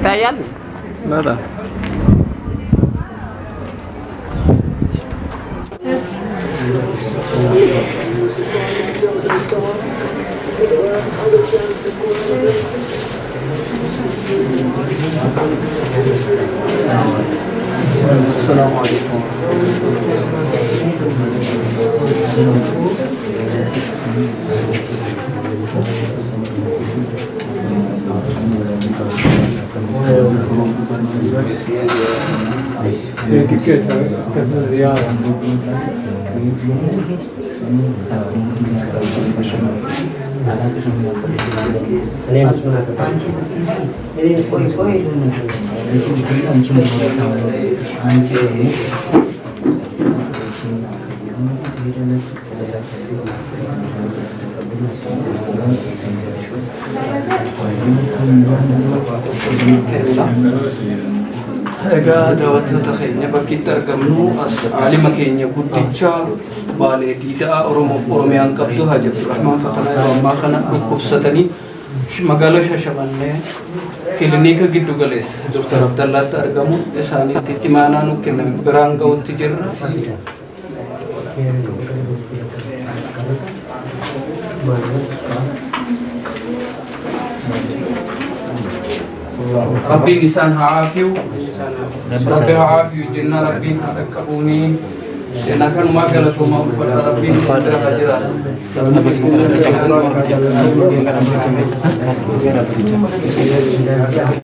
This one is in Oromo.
Ayan. Nada. Assalamualaikum. Egaa daawwattoota keenya bakki itti argamnu as aalima keenya guddicha Baalee Diidaa Oromoof Oromiyaan qabdu Haaji Abdurrahmaan Fatanaa yeroo ammaa kana dhukkubsatanii magaalaa Shashamannee kilinika giddu galeessa Dr. Abdallaatti argamu isaaniitti imaanaa nu kennan biraan ga'utti jirra. ربي إنسان عافيو ربي عافيو جنة ربي هذكروني جنة كانوا ما قالوا ما ربي إنسان